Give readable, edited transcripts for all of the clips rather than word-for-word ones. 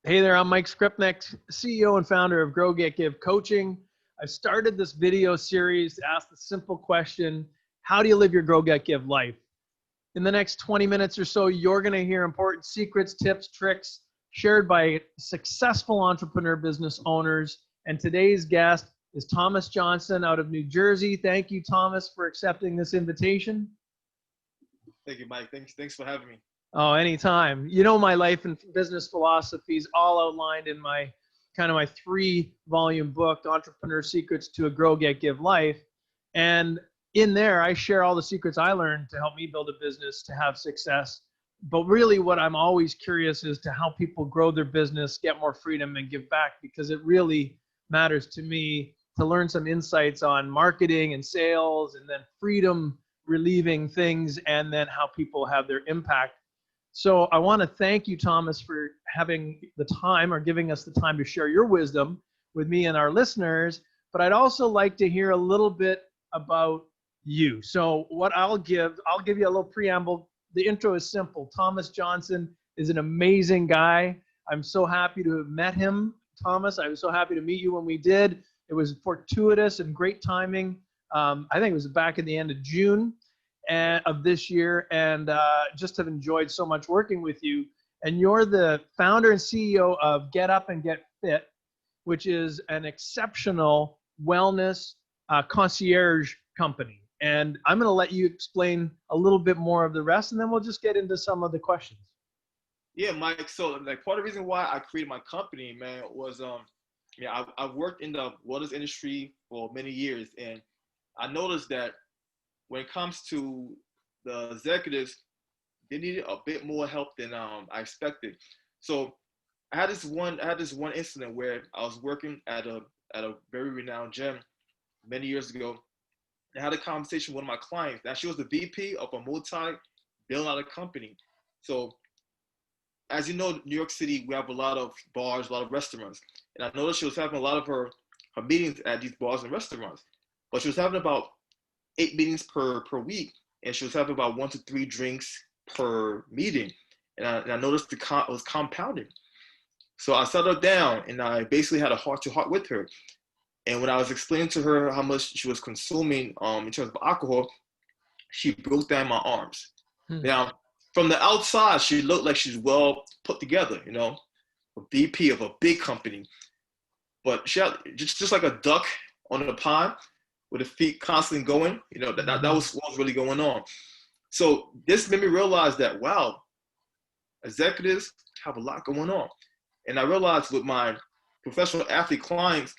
Hey there, I'm Mike Skrypnek, CEO and founder of Grow, Get, Give Coaching. I've started this video series to ask the simple question, how do you live your Grow, Get, Give life? In the next 20 minutes or so, you're going to hear important secrets, tips, tricks shared by successful entrepreneur business owners. And today's guest is Thomas Johnson out of New Jersey. Thank you, Thomas, for accepting this invitation. Thank you, Mike. Thanks for having me. Oh, anytime. You know, my life and business philosophies all outlined in my 3-volume book, Entrepreneur Secrets to a Grow, Get, Give Life. And in there, I share all the secrets I learned to help me build a business to have success. But really what I'm always curious is to how people grow their business, get more freedom, and give back, because it really matters to me to learn some insights on marketing and sales, and then freedom relieving things, and then how people have their impact. So I want to thank you, Thomas, for having the time or giving us the time to share your wisdom with me and our listeners. But I'd also like to hear a little bit about you. So what I'll give you a little preamble. The intro is simple. Thomas Johnson is an amazing guy. I'm so happy to have met him, Thomas. I was so happy to meet you when we did. It was fortuitous and great timing. I think it was back in the end of June of this year, and just have enjoyed so much working with you. And you're the founder and CEO of GetUpNGetFit, which is an exceptional wellness concierge company. And I'm going to let you explain a little bit more of the rest, and then we'll just get into some of the questions. Yeah, Mike. So, part of the reason why I created my company, man, was I've worked in the wellness industry for many years, and I noticed that when it comes to the executives, they needed a bit more help than I expected. So I had this one incident where I was working at a very renowned gym many years ago. I had a conversation with one of my clients. Now, she was the VP of a multi-billion-dollar company. So as you know, New York City, we have a lot of bars, a lot of restaurants. And I noticed she was having a lot of her meetings at these bars and restaurants. But she was having about 8 meetings per week, and she was having about 1 to 3 drinks per meeting, and I noticed it was compounding. So I sat her down, and I basically had a heart-to-heart with her. And when I was explaining to her how much she was consuming in terms of alcohol, she broke down my arms. Now, from the outside, she looked like she's well put together, a VP of a big company, but she had just like a duck on a pond, with the feet constantly going, that was what was really going on. So this made me realize that, wow, executives have a lot going on. And I realized with my professional athlete clients,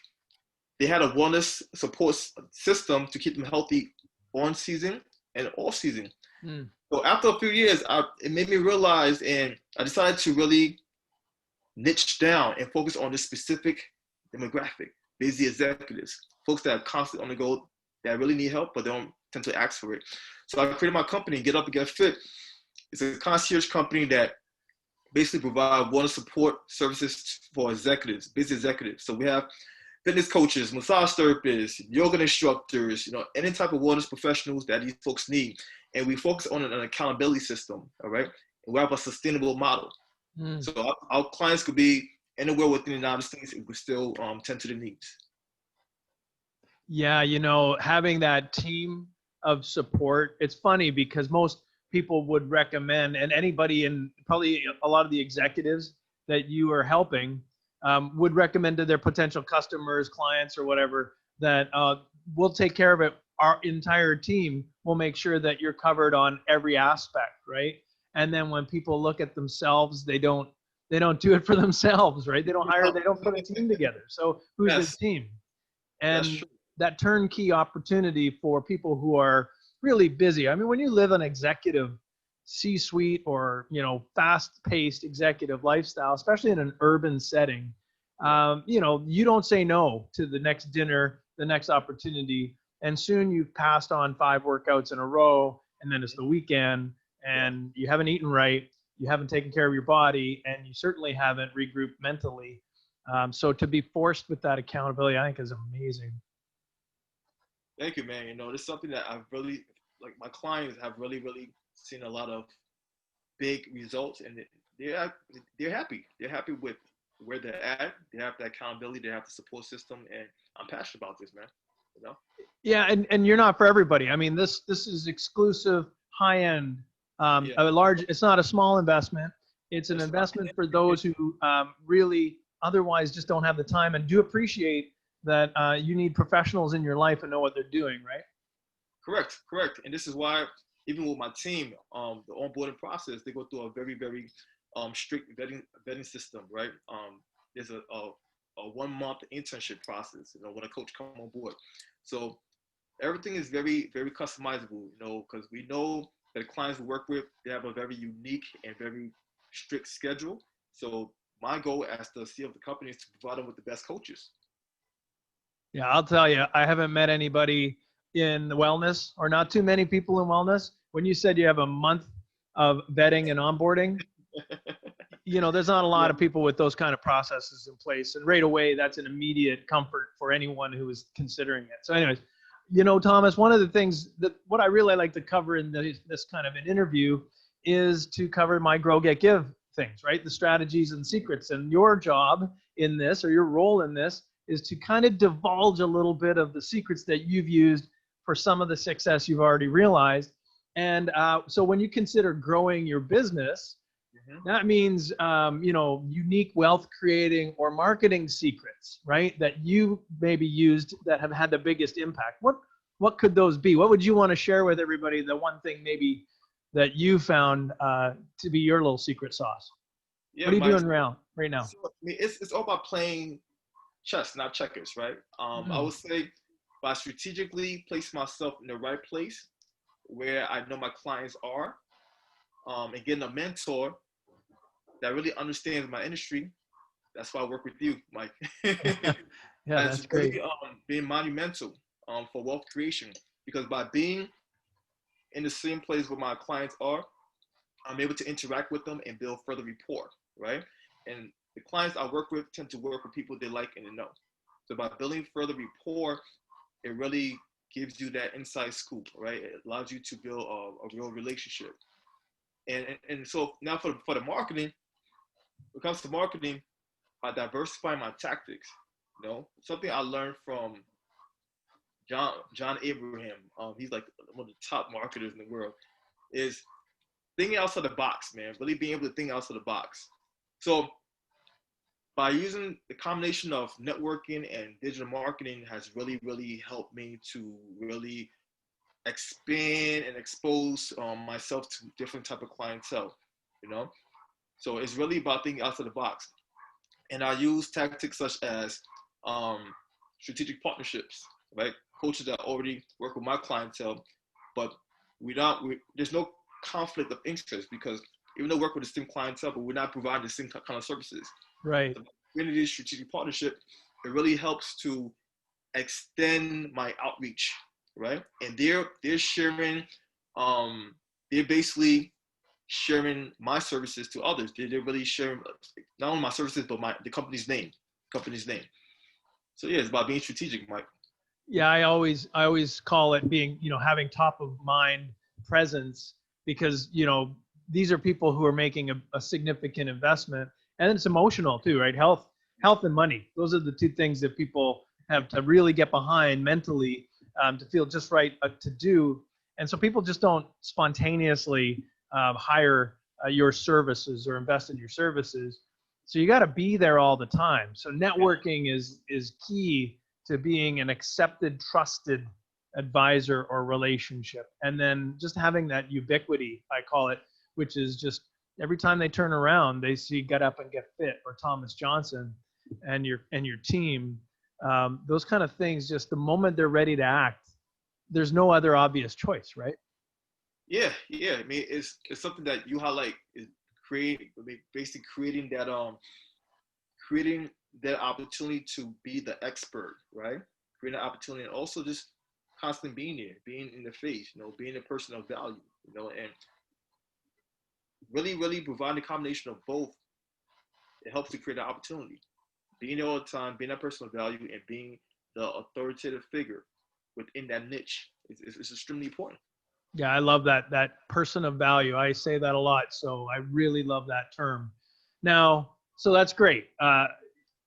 they had a wellness support system to keep them healthy on season and off season. So after a few years, it made me realize, and I decided to really niche down and focus on this specific demographic, busy executives, folks that are constantly on the go, that really need help, but they don't tend to ask for it. So I created my company, Get Up and Get Fit. It's a concierge company that basically provides wellness support services for executives, busy executives. So we have fitness coaches, massage therapists, yoga instructors, any type of wellness professionals that these folks need. And we focus on an accountability system, all right? And we have a sustainable model. So our clients could be anywhere within the United States, and we still tend to the needs. Yeah, having that team of support, it's funny because most people would recommend, and anybody, and probably a lot of the executives that you are helping would recommend to their potential customers, clients, or whatever, that we'll take care of it. Our entire team will make sure that you're covered on every aspect, right? And then when people look at themselves, they don't do it for themselves, right? They don't put a team together. So who's the team? And that turnkey opportunity for people who are really busy. I mean, when you live an executive C-suite or, fast-paced executive lifestyle, especially in an urban setting, you don't say no to the next dinner, the next opportunity. And soon you've passed on 5 workouts in a row, and then it's the weekend, and you haven't eaten right, you haven't taken care of your body, and you certainly haven't regrouped mentally. So to be forced with that accountability, I think is amazing. Thank you, man. It's something that I've really, my clients have really, really seen a lot of big results, and they're happy. They're happy with where they're at. They have the accountability. They have the support system, and I'm passionate about this, man. You know? Yeah, and you're not for everybody. I mean, this is exclusive, high end, Yeah, a large. It's not a small investment. It's an it's not. investment for those who really otherwise just don't have the time and do appreciate that you need professionals in your life and know what they're doing, right? Correct, correct. And this is why, even with my team, the onboarding process, they go through a very, very strict vetting system, right? There's a 1 month internship process, when a coach come on board. So everything is very, very customizable, because we know that the clients we work with, they have a very unique and very strict schedule. So my goal as the CEO of the company is to provide them with the best coaches. Yeah, I'll tell you, I haven't met anybody in wellness, or not too many people in wellness. When you said you have a month of vetting and onboarding, there's not a lot of people with those kind of processes in place. And right away, that's an immediate comfort for anyone who is considering it. So anyways, Thomas, one of the things what I really like to cover in this kind of an interview is to cover my grow, get, give things, right? The strategies and secrets. And your job in this, or your role in this, is to kind of divulge a little bit of the secrets that you've used for some of the success you've already realized. And so when you consider growing your business, that means, unique wealth creating or marketing secrets, right? That you maybe used that have had the biggest impact. What could those be? What would you want to share with everybody? The one thing maybe that you found to be your little secret sauce. Yeah, what are you doing right now? So, it's all about playing chess, not checkers, right? I would say if I strategically place myself in the right place where I know my clients are, and getting a mentor that really understands my industry. That's why I work with you, Mike. Yeah, that's great. Really, being monumental for wealth creation, because by being in the same place where my clients are, I'm able to interact with them and build further rapport, right? And the clients I work with tend to work with people they like and they know. So by building further rapport, it really gives you that inside scoop, right? It allows you to build a real relationship. And so now for the marketing, when it comes to marketing, I diversify my tactics. Something I learned from John Abraham. He's like one of the top marketers in the world. Is thinking outside the box, man. Really being able to think outside the box. So by using the combination of networking and digital marketing has really, really helped me to really expand and expose myself to different type of clientele. So it's really about thinking outside the box. And I use tactics such as strategic partnerships, right? Coaches that already work with my clientele, but there's no conflict of interest, because even though we work with the same clientele, but we're not providing the same kind of services. Right. So in this strategic partnership, it really helps to extend my outreach, right? And they're sharing, they're basically sharing my services to others. They're really sharing not only my services, but the company's name. So yeah, it's about being strategic, Mike. Yeah, I always call it being, having top of mind presence, because, these are people who are making a significant investment, and it's emotional too, right? Health and money. Those are the two things that people have to really get behind mentally, to feel just right to do. And so people just don't spontaneously hire your services or invest in your services. So you got to be there all the time. So networking is key to being an accepted, trusted advisor or relationship. And then just having that ubiquity, I call it, which is just every time they turn around, they see Get Up and Get Fit or Thomas Johnson and your team. Those kind of things, just the moment they're ready to act, there's no other obvious choice, right? Yeah. I mean, it's something that you highlight, is basically creating that opportunity to be the expert, right? Creating an opportunity, and also just constantly being there, being in the face, being a person of value, and really, really providing a combination of both. It helps to create an opportunity. Being there all the time, being that person of value, and being the authoritative figure within that niche is extremely important. Yeah, I love that person of value. I say that a lot, so I really love that term. Now, So that's great.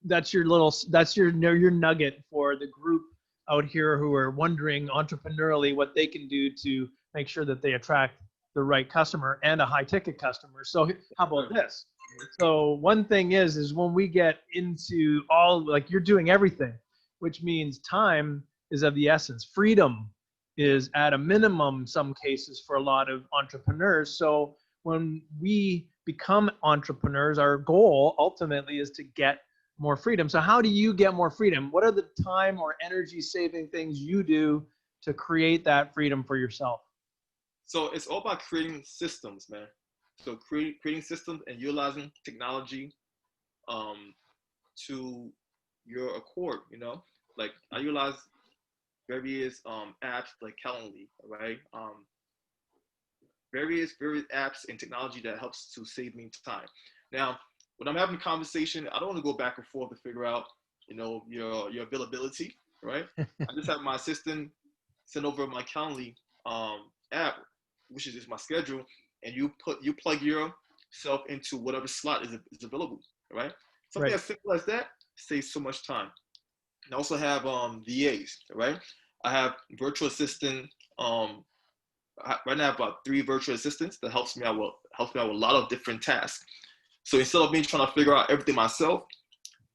That's your nugget for the group out here who are wondering entrepreneurially what they can do to make sure that they attract the right customer and a high ticket customer. So how about this? So one thing is when we get into all, like, you're doing everything, which means time is of the essence. Freedom is at a minimum some cases for a lot of entrepreneurs. So when we become entrepreneurs, our goal ultimately is to get more freedom. So how do you get more freedom? What are the time or energy saving things you do to create that freedom for yourself? So it's all about creating systems, man. So creating systems and utilizing technology to your accord, you know? Like I utilize various apps like Calendly, right? Various apps and technology that helps to save me time. Now, when I'm having a conversation, I don't want to go back and forth to figure out, you know, your availability, right? I just have my assistant send over my Calendly app, which is just my schedule, and you plug yourself into whatever slot is available, right? Something Right. as simple as that saves so much time. And I also have VAs, right? I have virtual assistant. Right now, I have about 3 virtual assistants that helps me out with a lot of different tasks. So instead of me trying to figure out everything myself,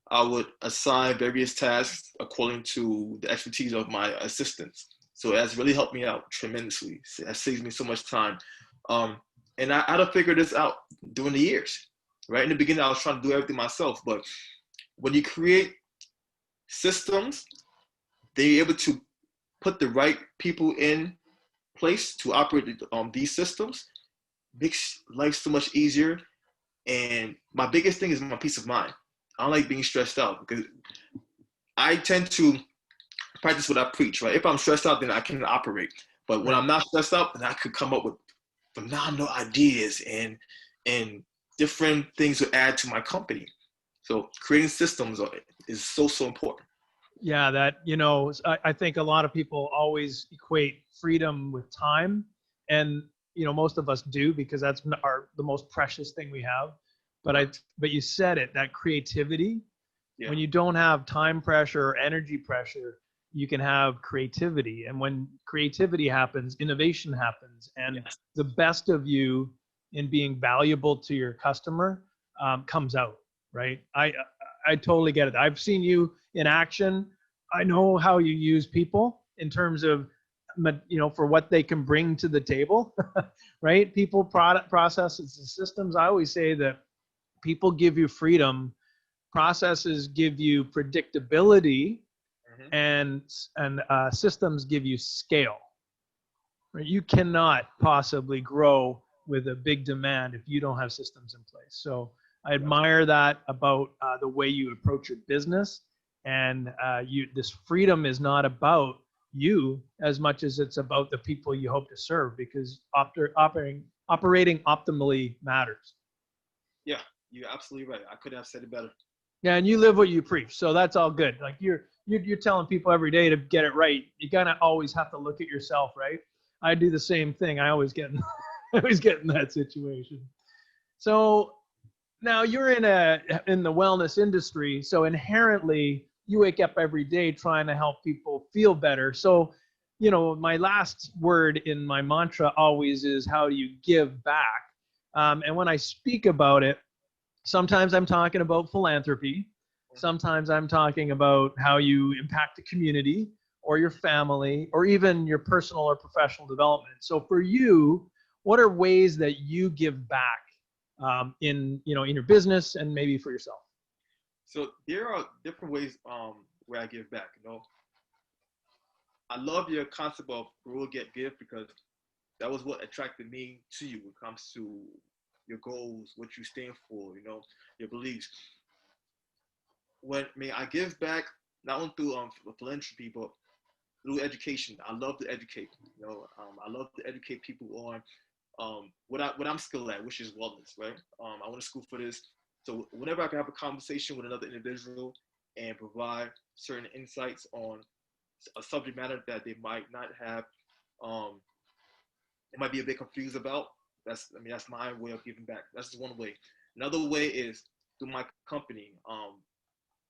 I would assign various tasks according to the expertise of my assistants. So it has really helped me out tremendously. It saves me so much time. And I had to figure this out during the years. Right in the beginning, I was trying to do everything myself. But when you create systems, they're able to put the right people in place to operate these systems. Makes life so much easier. And my biggest thing is my peace of mind. I don't like being stressed out because I tend to practice what I preach, right? If I'm stressed out, then I can operate. But when I'm not stressed out, then I could come up with phenomenal ideas and different things to add to my company. So creating systems is so important. Yeah, that, I think a lot of people always equate freedom with time. And, most of us do because that's the most precious thing we have. But you said it, that creativity, when you don't have time pressure or energy pressure, you can have creativity. And when creativity happens, innovation happens. And the best of you in being valuable to your customer comes out, right? I totally get it. I've seen you in action. I know how you use people in terms of, for what they can bring to the table, right? People, product, processes, and systems. I always say that people give you freedom, processes give you predictability, and systems give you scale. Right? You cannot possibly grow with a big demand if you don't have systems in place. So I admire that about the way you approach your business. And this freedom is not about you as much as it's about the people you hope to serve, because operating optimally matters. Yeah, you're absolutely right. I couldn't have said it better. Yeah, and you live what you preach, so that's all good. Like you're telling people every day to get it right. You gotta always have to look at yourself, right? I do the same thing. I always get in that situation. So now you're in the wellness industry, so inherently you wake up every day trying to help people feel better. So, my last word in my mantra always is, how do you give back? And when I speak about it, sometimes I'm talking about philanthropy. Sometimes I'm talking about how you impact the community or your family or even your personal or professional development. So for you, what are ways that you give back in your business and maybe for yourself? So there are different ways where I give back. I love your concept of grow, get, give, because that was what attracted me to you when it comes to your goals, what you stand for, your beliefs. I give back not only through philanthropy, but through education. I love to educate. I love to educate people on what I'm skilled at, which is wellness, right? I went to school for this. So whenever I can have a conversation with another individual and provide certain insights on a subject matter that they might not have, they might be a bit confused about. That's my way of giving back. That's just one way. Another way is through my company.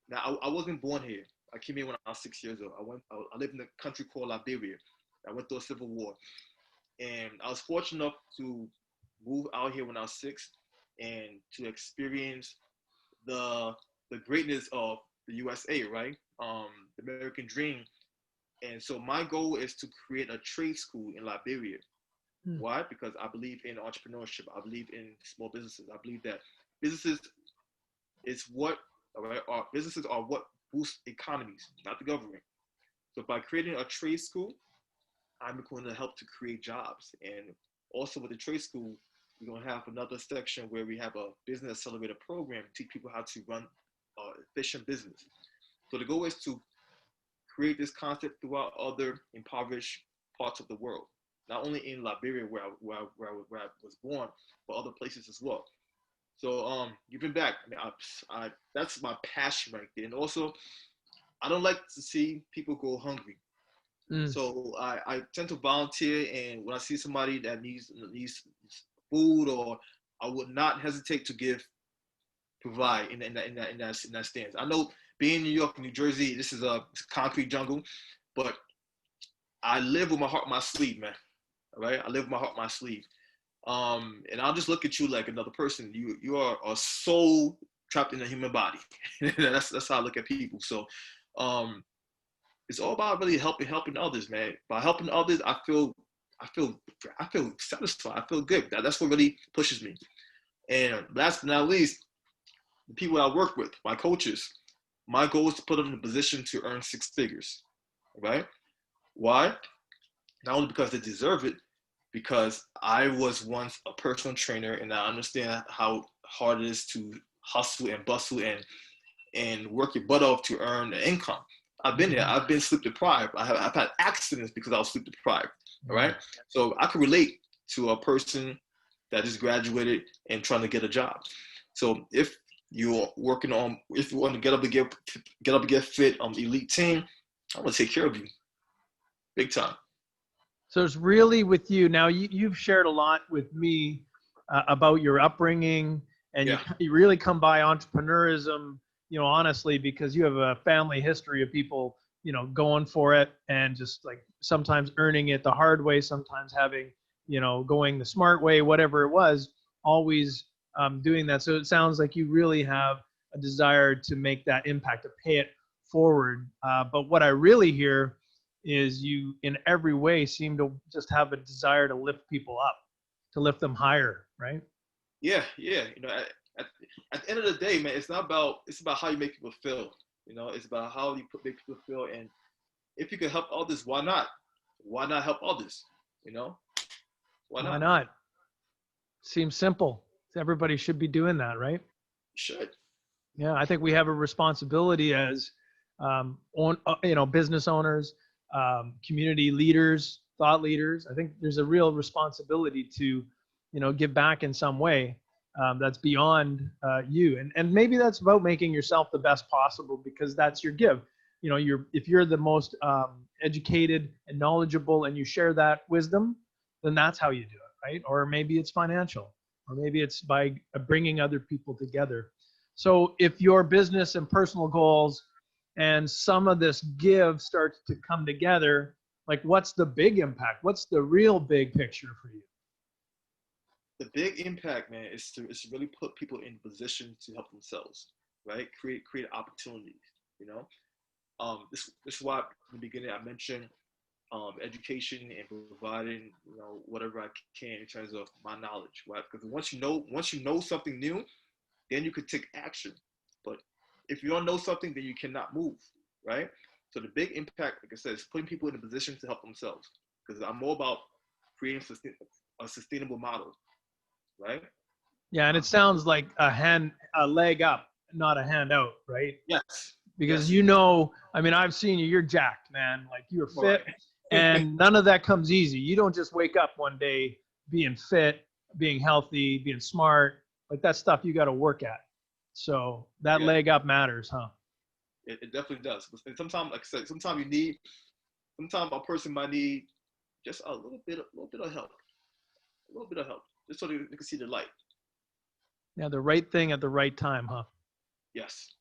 Now I wasn't born here. I came here when I was 6 years old. I lived in a country called Liberia. I went through a civil war, and I was fortunate enough to move out here when I was 6, and to experience the greatness of the USA, right? The American dream. And so my goal is to create a trade school in Liberia. Why? Because I believe in entrepreneurship. I believe in small businesses. I believe that businesses is what, all right, businesses are what boost economies, not the government. So by creating a trade school, I'm going to help to create jobs. And also with the trade school, we're going to have another section where we have a business accelerator program to teach people how to run efficient business. So the goal is to create this concept throughout other impoverished parts of the world, not only in Liberia where I was born, but other places as well. So giving back, I mean, that's my passion right there. And also, I don't like to see people go hungry. So I tend to volunteer, and when I see somebody that needs food, or I would not hesitate to provide in that stance. I know being in New York and New Jersey, this is a concrete jungle, but I live with my heart on my sleeve, man. All right, I live with my heart on my sleeve. And I'll just look at you like another person. You are a soul trapped in a human body. that's how I look at people. So it's all about really helping others, man. By helping others, I feel satisfied. I feel good. That's what really pushes me. And last but not least, the people I work with, my coaches, my goal is to put them in a position to earn 6 figures. Right? Why? Not only because they deserve it, because I was once a personal trainer, and I understand how hard it is to hustle and bustle and work your butt off to earn an income. I've been there. I've been sleep deprived. I've had accidents because I was sleep deprived. All right. So I can relate to a person that just graduated and trying to get a job. So if you're working on, if you want to get up and get fit on the elite team, I'm gonna take care of you, big time. So it's really with you now. You've shared a lot with me about your upbringing, and you really come by entrepreneurism, honestly, because you have a family history of people, going for it, and just like sometimes earning it the hard way, sometimes having, going the smart way, whatever it was, always doing that. So it sounds like you really have a desire to make that impact, to pay it forward. But what I really hear is you in every way seem to just have a desire to lift people up, to lift them higher, right? Yeah. At the end of the day, man, it's about how you make people feel. It's about how you make people feel. And if you can help others, why not? Why not help others? Why not? Seems simple. Everybody should be doing that, right? Should. Yeah, I think we have a responsibility as business owners, community leaders, thought leaders. I think there's a real responsibility to, give back in some way that's beyond you. And maybe that's about making yourself the best possible, because that's your give. If you're the most educated and knowledgeable, and you share that wisdom, then that's how you do it, right? Or maybe it's financial, or maybe it's by bringing other people together. So if your business and personal goals and some of this give starts to come together, like, what's the big impact? What's the real big picture for you? The big impact, man, is to really put people in position to help themselves, right? Create opportunities. This is why in the beginning I mentioned education and providing, whatever I can in terms of my knowledge, right? Because once you know something new, then you could take action. But if you don't know something, then you cannot move, right? So the big impact, like I said, is putting people in a position to help themselves. Because I'm more about creating a sustainable model, right? Yeah, and it sounds like a leg up, not a hand out, right? Yes. Because I mean, I've seen you. You're jacked, man. Like, you're fit, Right. and none of that comes easy. You don't just wake up one day being fit, being healthy, being smart. Like, that stuff you got to work at. So that leg up matters, huh? It definitely does. And sometimes, like I said, sometimes a person might need just a little bit of help, just so they can see the light. Yeah, the right thing at the right time, huh? Yes.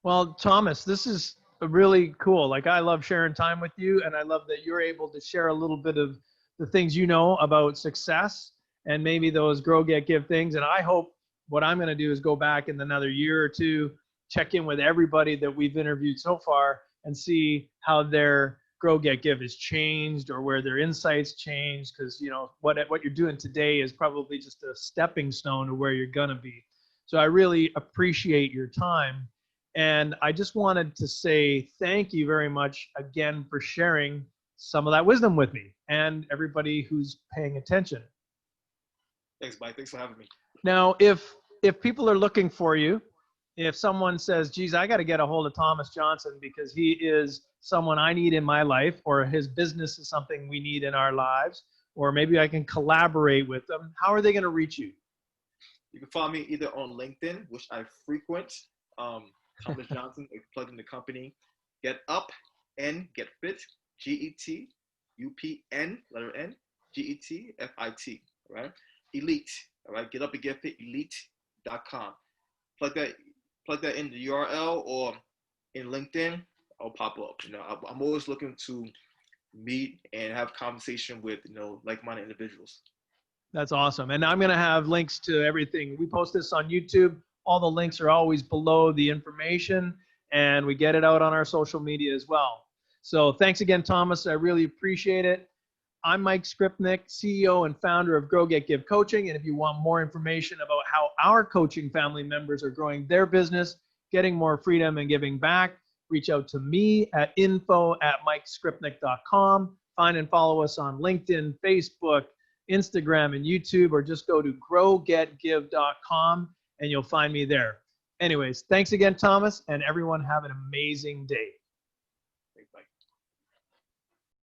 Well, Thomas, this is really cool. Like, I love sharing time with you, and I love that you're able to share a little bit of the things you know about success and maybe those grow, get, give things. And I hope what I'm going to do is go back in another year or two, check in with everybody that we've interviewed so far and see how their grow, get, give has changed or where their insights changed. Because, you know, what you're doing today is probably just a stepping stone to where you're going to be. So I really appreciate your time. And I just wanted to say thank you very much again for sharing some of that wisdom with me and everybody who's paying attention. Thanks, Mike. Thanks for having me. Now, if people are looking for you, if someone says, geez, I got to get a hold of Thomas Johnson because he is someone I need in my life, or his business is something we need in our lives, or maybe I can collaborate with them, how are they going to reach you? You can find me either on LinkedIn, which I frequent, Thomas Johnson, plug in the company, GetUpNGetFit, GetUpN, letter N, GetFit, right? Elite, all right? GetUpNGetFit, elite.com. Plug that in the URL or in LinkedIn, I'll pop up. You know, I'm always looking to meet and have conversation with, you know, like-minded individuals. That's awesome. And I'm going to have links to everything. We post this on YouTube. All the links are always below the information, and we get it out on our social media as well. So thanks again, Thomas. I really appreciate it. I'm Mike Skrypnek, CEO and founder of Grow, Get, Give Coaching. And if you want more information about how our coaching family members are growing their business, getting more freedom and giving back, reach out to me at info@mikeskrypnek.com. Find and follow us on LinkedIn, Facebook, Instagram, and YouTube, or just go to growgetgive.com and you'll find me there. Anyways, thanks again, Thomas, and everyone have an amazing day. Thanks, Mike.